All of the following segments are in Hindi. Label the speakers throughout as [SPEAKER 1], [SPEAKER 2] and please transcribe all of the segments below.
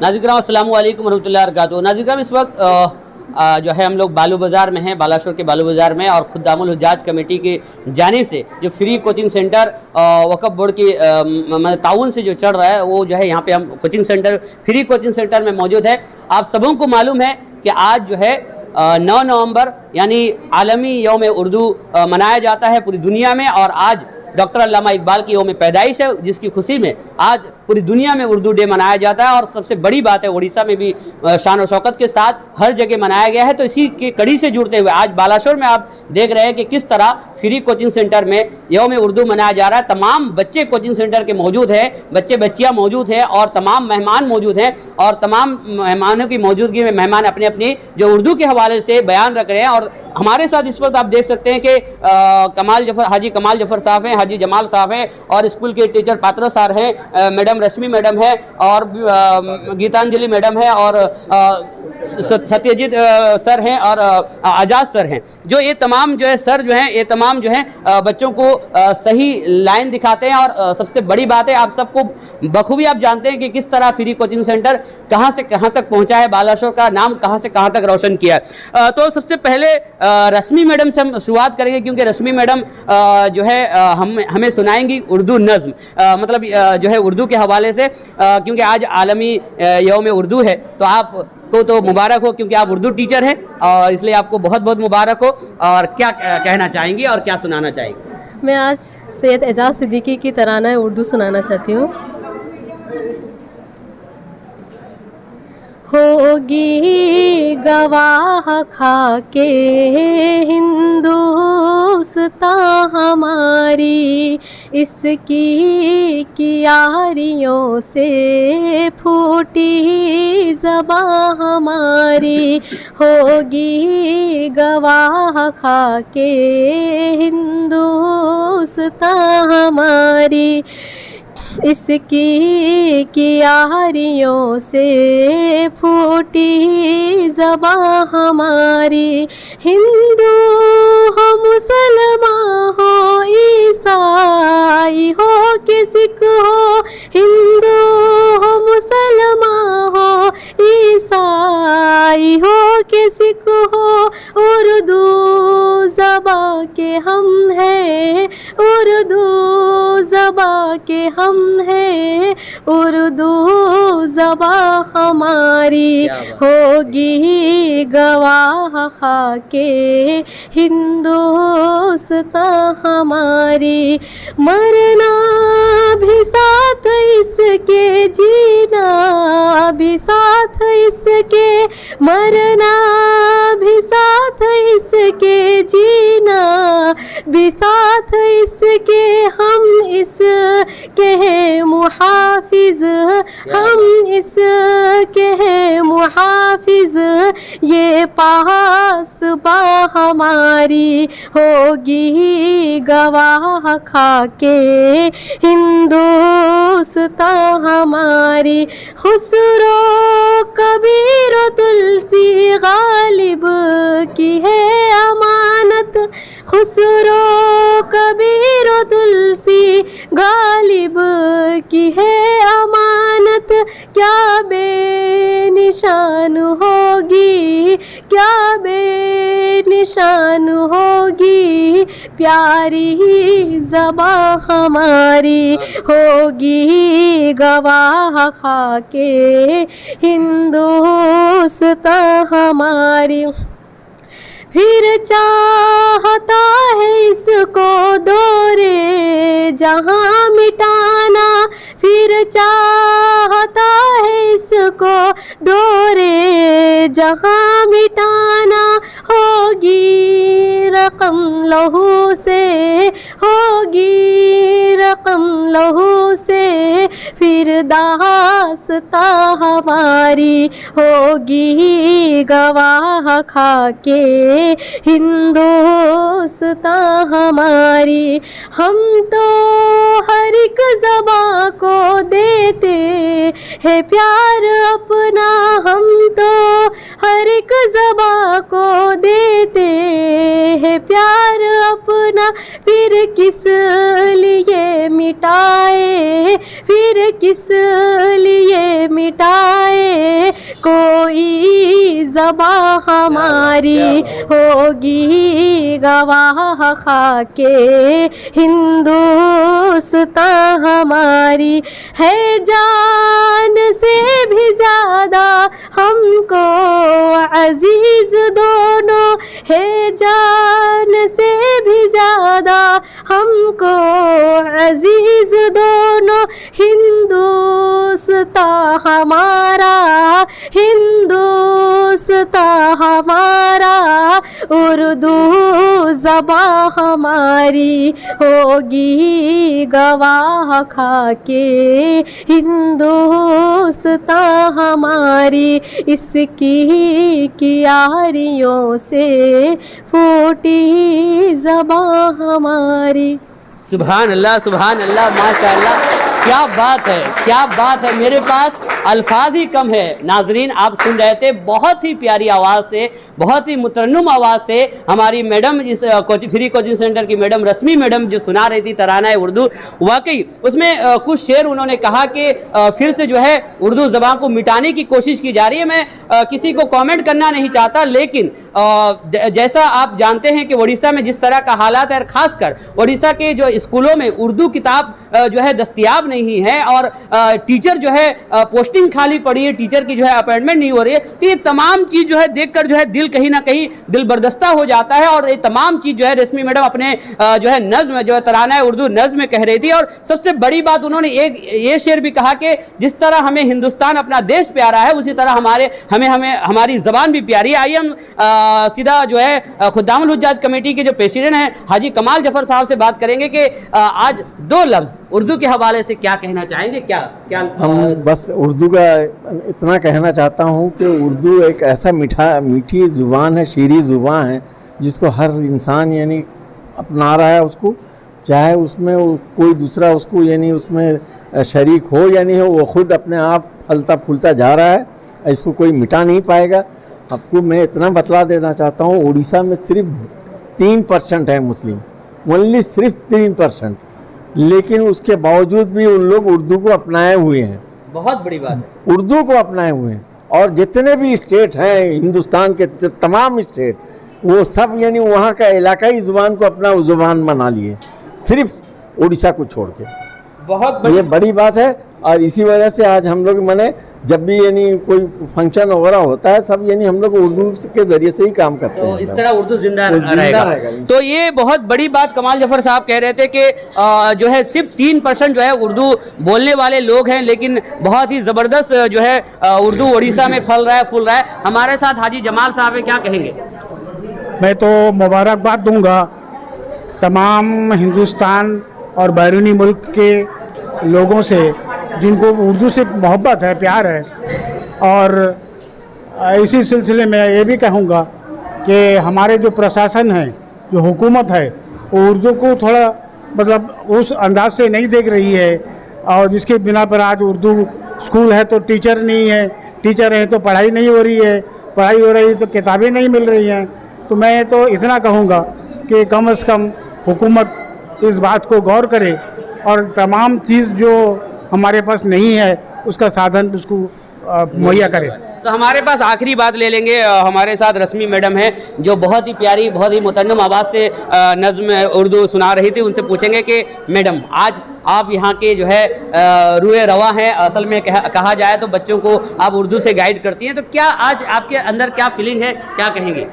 [SPEAKER 1] नाज़रीन किराम अस्सलामु अलैकुम वरहमतुल्लाहि वबरकातुहू। नाज़रीन किराम इस वक्त जो है हम लोग बालू बाज़ार में हैं, बालाशोर के बालू बाज़ार में, और खुद्दामुल हुज्जाज कमेटी की जानिब से जो फ्री कोचिंग सेंटर वक्फ बोर्ड की ताउन से जो चल रहा है, वो जो है यहाँ पे हम coaching centre free coaching centre में मौजूद है। आप सबों को मालूम है कि आज जो है 9 नवंबर यानी आलमी यौम उर्दू मनाया जाता है पूरी दुनिया में, और आज डॉक्टर अल्लामा इकबाल की यौम पैदाइश है, जिसकी खुशी में आज पूरी दुनिया में उर्दू डे मनाया जाता है। और सबसे बड़ी बात है, उड़ीसा में भी शान और शौकत के साथ हर जगह मनाया गया है। तो इसी की कड़ी से जुड़ते हुए आज बालाशोर में आप देख रहे हैं कि किस तरह फ्री कोचिंग सेंटर में यौम उर्दू मनाया जा रहा है। तमाम बच्चे कोचिंग सेंटर के मौजूद हैं, बच्चे बच्चियाँ मौजूद हैं, और तमाम मेहमान मौजूद हैं, और तमाम मेहमानों की मौजूदगी में मेहमान अपने अपनी जो उर्दू के हवाले से बयान रख रहे हैं। और हमारे साथ इस वक्त आप देख सकते हैं कि हाजी कमाल जफर साहब हैं, हाजी जमाल साहब हैं, और स्कूल के टीचर पात्रा सर हैं, मैडम रश्मि मैडम है, और गीतांजलि मैडम है, और सत्यजीत सर हैं, और आजाद सर हैं। जो ये तमाम जो है सर जो हैं, ये तमाम जो हैं बच्चों को सही लाइन दिखाते हैं। और सबसे बड़ी बात है, आप सबको बखूबी आप जानते हैं कि किस तरह फ्री कोचिंग सेंटर कहाँ से कहाँ तक पहुँचा है, बालाशोर का नाम कहाँ से कहाँ तक रोशन किया है। तो सबसे पहले रश्मि मैडम से हम शुरुआत करेंगे, क्योंकि रश्मि मैडम जो है हमें सुनाएंगी उर्दू नज़्म, मतलब जो है उर्दू के हवाले से, क्योंकि आज आलमी यौम उर्दू है। तो आपको तो मुबारक हो, क्योंकि आप उर्दू टीचर हैं, और इसलिए आपको बहुत बहुत मुबारक हो। और क्या कहना चाहेंगी और क्या सुनाना चाहेंगी?
[SPEAKER 2] मैं आज सैयद एजाज सिद्दीकी की तराना उर्दू सुनाना चाहती हूँ। होगी गवाह खाके हिंदुस्तां हमारी, इसकी कियारियों से फूटी ज़बां हमारी। होगी गवाह खाके हिंदुस्तां हमारी, इसकी कियारियों से फूटी ज़बां हमारी। हिंदू हो मुसलमान हो ईसाई हो कि सिख हो, हिंदू हो मुसलमान हो ईसाई हो कि सिख हो, उर्दू ज़बां के हम हैं, उर्दू ज़बां के हम हैं, उर्दू ज़बां हमारी। होगी गवाह खाके हिंदुस्तां हमारी। मरना भी साथ इसके, जीना भी साथ इसके, मरना भी साथ इसके, जीना भी साथ इसके। हम इसके हैं मुहाफिज, हम इसके हैं मुहाफिज, ये पास बा हमारी। होगी गवाह खाके हिंदुस्तां हमारी। खुसरो कबीर तुलसी गालिब की है अमानत, खुसरो कबीर तुलसी गालिब की है अमानत। क्या बेनिशान होगी, क्या बेनिशान होगी प्यारी ज़बां हमारी। होगी गवाह खाके हिंदुस्तां हमारी। फिर चाहता है इसको दौरे जहाँ मिटाना, फिर चाहता है इसको दौरे जहाँ मिटाना। होगी रकम लहू से, होगी रकम लहू से फिर दास्तां हमारी। होगी गवाह खाके हिंदुस्तां हमारी। हम तो हर एक ज़बां को देते हैं प्यार अपना, हम तो हर एक ज़बां को देते हैं प्यार अपना। फिर किस लिए मिटाए, फिर किस लिए मिटाए कोई ज़बां हमारी होगी गवाह खाके हिंदुस्तान हमारी है जान से भी ज़्यादा हमको अजीज दोनों है जान से भी ज़्यादा हमको अजीज दोनों हिंदुस्तान हमारा हिंदुस्तान हमारा उर्दू ज़बां हमारी होगी गवाह खाके हिंदुस्तान हमारी इसकी कियारियों से फूटी ज़बां हमारी।
[SPEAKER 1] सुभान अल्लाह माशाअल्लाह, क्या बात है। मेरे पास अल्फाज ही कम है। नाजरीन, आप सुन रहे थे बहुत ही प्यारी आवाज़ से, बहुत ही मुतरन्नुम आवाज़ से हमारी मैडम, इस फ्री कोचिंग सेंटर की मैडम रश्मि मैडम जो सुना रही थी तराना उर्दू। वाकई उसमें कुछ शेर उन्होंने कहा कि फिर से जो है उर्दू ज़बान को मिटाने की कोशिश की जा रही है। मैं किसी को कमेंट करना नहीं चाहता, लेकिन जैसा आप जानते हैं कि उड़ीसा में जिस तरह का हालात है, खासकर उड़ीसा के जो स्कूलों में उर्दू किताब जो है दस्तयाब नहीं है और टीचर जो है पोस्टिंग खाली पड़ी है, टीचर की जो है अपॉइंटमेंट नहीं हो रही है। तो ये तमाम चीज़ जो है देखकर जो है दिल कहीं ना कहीं दिल बर्दस्ता हो जाता है। और ये तमाम चीज़ जो है रश्मि मैडम अपने जो है नज़्म जो है तराना उर्दू नज़्म में कह रही थी। और सबसे बड़ी बात उन्होंने एक ये शेर भी कहा कि जिस तरह हमें हिंदुस्तान अपना देश प्यारा है, उसी तरह हमें हमारी ज़बान भी प्यारी है। आइए हम सीधा जो है खुद्दामुल हुज्जाज कमेटी के जो प्रेसिडेंट हैं हाजी कमाल जफर साहब से बात करेंगे कि आज दो लफ्ज़ उर्दू के हवाले से क्या कहना चाहेंगे। क्या
[SPEAKER 3] हम बस उर्दू का इतना कहना चाहता हूँ कि उर्दू एक ऐसा मीठी ज़ुबान है, शीरी ज़ुबान है, जिसको हर इंसान यानी अपना रहा है उसको, चाहे उसमें कोई दूसरा उसको यानी उसमें शरीक हो या नहीं हो, वो ख़ुद अपने आप फलता फूलता जा रहा है, इसको कोई मिटा नहीं पाएगा। आपको मैं इतना बतला देना चाहता हूँ, उड़ीसा में सिर्फ 3% है मुस्लिम, ओनली सिर्फ 3%, लेकिन उसके बावजूद भी उन लोग उर्दू को अपनाए हुए हैं।
[SPEAKER 1] बहुत बड़ी बात है,
[SPEAKER 3] उर्दू को अपनाए हुए हैं। और जितने भी स्टेट हैं हिंदुस्तान के तमाम स्टेट, वो सब यानी वहाँ का इलाकाई ज़ुबान को अपना ज़ुबान बना लिए, सिर्फ उड़ीसा को छोड़ के।
[SPEAKER 1] बहुत
[SPEAKER 3] ये बड़ी बात है। और इसी वजह से आज हम लोग माने जब भी यानी कोई फंक्शन वगैरह होता है, सब यानी हम लोग उर्दू के ज़रिए से ही काम करते हैं।
[SPEAKER 1] तो इस तरह उर्दू जिंदा रहेगा। तो ये बहुत बड़ी बात कमाल जफर साहब कह रहे थे कि जो है सिर्फ 3% जो है उर्दू बोलने वाले लोग हैं, लेकिन बहुत ही ज़बरदस्त जो है उर्दू उड़ीसा में फूल रहा है। हमारे साथ हाजी जमाल साहब है, क्या कहेंगे।
[SPEAKER 4] मैं तो मुबारकबाद दूंगा तमाम हिंदुस्तान और बैरूनी मुल्क के लोगों से जिनको उर्दू से मोहब्बत है, प्यार है। और इसी सिलसिले में ये भी कहूँगा कि हमारे जो प्रशासन है, जो हुकूमत है, वो उर्दू को थोड़ा मतलब उस अंदाज से नहीं देख रही है, और जिसके बिना पर आज उर्दू स्कूल है तो टीचर नहीं है, टीचर है तो पढ़ाई नहीं हो रही है, पढ़ाई हो रही है तो किताबें नहीं मिल रही हैं। तो मैं तो इतना कहूँगा कि कम से कम हुकूमत इस बात को गौर करे और तमाम चीज़ जो हमारे पास नहीं है उसका साधन उसको मुहैया करे।
[SPEAKER 1] तो हमारे पास आखिरी बात ले लेंगे, हमारे साथ रश्मि मैडम है जो बहुत ही प्यारी, बहुत ही मुतन्नम आवाज़ से नज़्म उर्दू सुना रही थी। उनसे पूछेंगे कि मैडम, आज आप यहाँ के जो है रुए रवा हैं, असल में कहा जाए तो बच्चों को आप उर्दू से गाइड करती हैं, तो क्या आज आपके अंदर क्या फीलिंग है, क्या कहेंगे।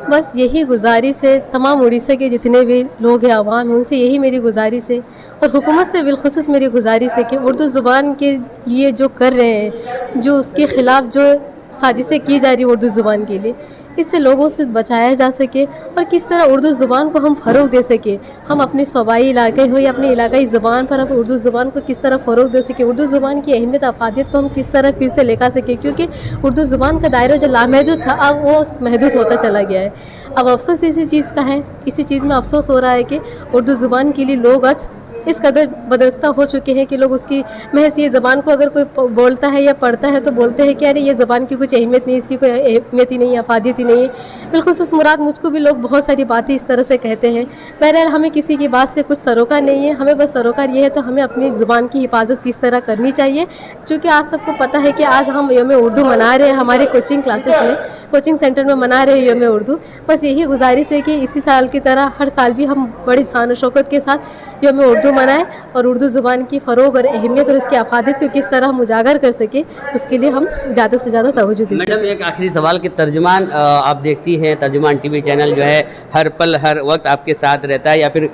[SPEAKER 2] बस यही गुजारिश है तमाम उड़ीसा के जितने भी लोग हैं, आवाम हैं, उनसे यही मेरी गुजारिश है, और हुकूमत से बिलखुसूस मेरी गुजारिश है कि उर्दू ज़ुबान के लिए जो कर रहे हैं, जो उसके ख़िलाफ़ जो साजिशें की जा रही है उर्दू ज़ुबान के लिए, इससे लोगों से बचाया जा सके और किस तरह उर्दू ज़ुबान को हम फ़रोग़ दे सके। हम अपने सूबाई इलाके हो या अपनी इलाकाई ज़ुबान पर हम उर्दू ज़ुबान को किस तरह फ़रोग़ दे सके, उर्दू ज़ुबान की अहमियत अफादियत को हम किस तरह फिर से लेकर सके, क्योंकि उर्दू ज़ुबान का दायरा जो लामहदूद था अब वो महदूद होता चला गया है। अब अफसोस इसी चीज़ का है, इसी चीज़ में अफसोस हो रहा है कि उर्दू ज़ुबान के लिए लोग आज इस कदर बदस्ता हो चुके हैं कि लोग उसकी महज ये ज़बान को अगर कोई बोलता है या पढ़ता है तो बोलते हैं कि अरे ये ज़बान की कुछ अहमियत नहीं, इसकी कोई अहमियत ही नहीं, अफादियत ही नहीं है। बिलखुसूस मुराद मुझको भी लोग बहुत सारी बातें इस तरह से कहते हैं। बहरहाल हमें किसी की बात से कुछ सरोकार नहीं है, हमें बस सरोकार ये है तो हमें अपनी ज़ुबान की हिफाजत किस तरह करनी चाहिए। चूँकि आज सबको पता है कि आज हम यौम उर्दू मना रहे हैं, हमारे कोचिंग क्लासेस में, कोचिंग सेंटर में मना रहे हैं यौम उर्दू। बस यही गुजारिश है कि इसी साल की तरह हर साल भी हम बड़ी शान और शौकत के साथ यौम उर्दू मनाएं और उर्दू ज़ुबान की फ़रोग और अहमियत और उसकी अफादियत को किस तरह हम उजागर कर सके, उसके लिए हम ज़्यादा से ज़्यादा तवज्जो दें।
[SPEAKER 1] मैडम एक आखिरी सवाल कि तर्जुमान आप देखती हैं, तर्जुमान टीवी चैनल जो है हर पल हर वक्त आपके साथ रहता है या फिर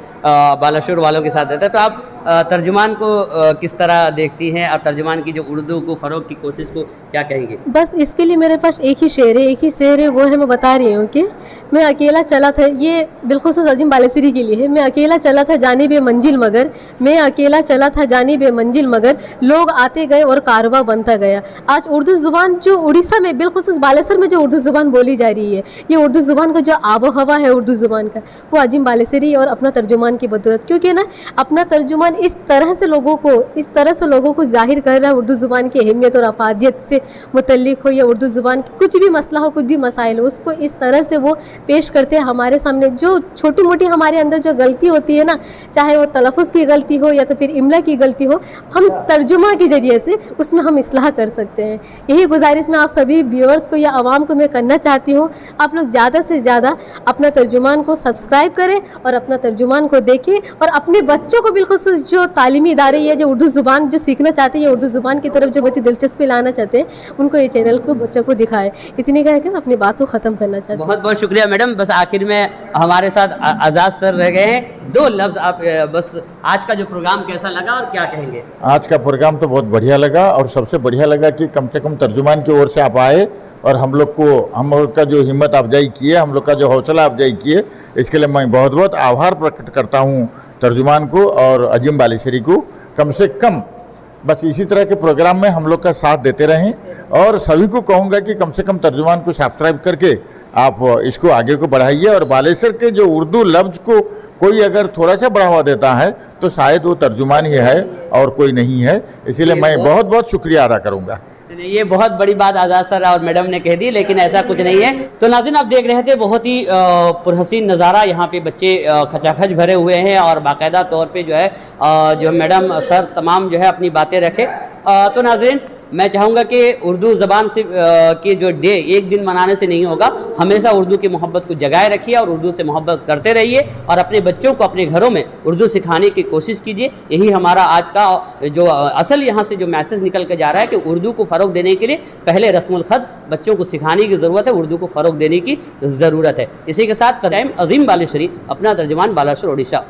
[SPEAKER 1] बालाशोर वालों के साथ रहता है, तो आप तर्जुमान को किस तरह देखती हैं और तर्जुमान की जो उर्दू को फ़रोग की कोशिश को क्या कहेंगे?
[SPEAKER 2] बस इसके लिए मेरे पास एक ही शेर है, वो है, मैं बता रही हूँ कि मैं अकेला चला था, ये बिलखुसूस अजीम बालेसरी के लिए है। मैं अकेला चला था जानिबे मंजिल मगर, मैं अकेला चला था जानिबे मंजिल मगर, लोग आते गए और कारवा बनता गया। आज उर्दू ज़ुबान जो उड़ीसा में बिलखुसूस बालेसर में जो उर्दू ज़ुबान बोली जा रही है, ये उर्दू ज़ुबान का जो आबो हवा है उर्दू ज़ुबान का, वो अजीम बालेसरी और अपना तर्जुमान की बदौलत, क्योंकि ना अपना तर्जुमान इस तरह से लोगों को जाहिर कर रहा है उर्दू ज़ुबान की अहमियत और अफादियत से मुतल्लिक हो या उर्दू ज़ुबान की कुछ भी मसला हो, कुछ भी मसाइल हो, उसको इस तरह से वो पेश करते हैं हमारे सामने। जो छोटी मोटी हमारे अंदर जो गलती होती है ना, चाहे वो तलफ़ुज़ की गलती हो या तो फिर इमला की गलती हो, हम तर्जुमा के ज़रिए से उसमें हम इस्लाह कर सकते हैं। यही गुजारिश मैं आप सभी व्यूअर्स को या आवाम को मैं करना चाहती हूँ, आप लोग ज़्यादा से ज़्यादा अपना तर्जुमान को सब्सक्राइब करें और अपना तर्जुमान को देखें और अपने बच्चों को बिलखुसूस जो तालीमी इदारे या जो उर्दू ज़ुबान जो सीखना चाहते हैं या उर्दू ज़ुबान की तरफ जो बच्चे दिलचस्पी लाना चाहते हैं, उनको ये चैनल को बच्चों को दिखाएं। इतनी कह के मैं अपनी बात को ख़त्म करना चाहती हूँ।
[SPEAKER 1] बहुत बहुत शुक्रिया मैडम। बस आखिर में हमारे साथ आज़ाद सर रह गए हैं, 2 लफ्ज़ आप बस आज का जो प्रोग्राम कैसा लगा और क्या कहेंगे?
[SPEAKER 5] आज का प्रोग्राम तो बहुत बढ़िया लगा और सबसे बढ़िया लगा कि कम से कम तर्जुमान की ओर से आप आए और हम लोग का जो हिम्मत अफजाई किए, हम लोग का जो हौसला अफजाई किए, इसके लिए मैं बहुत बहुत आभार प्रकट करता हूँ तर्जुमान को और अजीम बालेसरी को। कम से कम बस इसी तरह के प्रोग्राम में हम लोग का साथ देते रहें और सभी को कहूँगा कि कम से कम तर्जुमान को सब्सक्राइब करके आप इसको आगे को बढ़ाइए और बालेसर के जो उर्दू लफ्ज़ को कोई अगर थोड़ा सा बढ़ावा देता है तो शायद वो तर्जुमान ही है और कोई नहीं है। इसीलिए मैं बहुत बहुत शुक्रिया अदा करूँगा।
[SPEAKER 1] ये बहुत बड़ी बात आज़ाद सर और मैडम ने कह दी, लेकिन ऐसा कुछ नहीं है। तो नाज़रीन आप देख रहे थे बहुत ही पुरहसीन नज़ारा, यहाँ पे बच्चे खचाखच भरे हुए हैं और बाकायदा तौर पे जो है जो मैडम सर तमाम जो है अपनी बातें रखे। तो नाज़रीन मैं चाहूँगा कि उर्दू ज़बान से की जो डे एक दिन मनाने से नहीं होगा, हमेशा उर्दू की मोहब्बत को जगाए रखिए और उर्दू से मोहब्बत करते रहिए और अपने बच्चों को अपने घरों में उर्दू सिखाने की कोशिश कीजिए। यही हमारा आज का जो असल यहाँ से जो मैसेज निकल के जा रहा है कि उर्दू को फ़रोग देने के लिए पहले रस्मुल ख़त बच्चों को सिखाने की ज़रूरत है, उर्दू को फ़रोग देने की ज़रूरत है। इसी के साथ अज़ीम बालेसरी, अपना तर्जुमान, बालाशोर, उड़ीसा।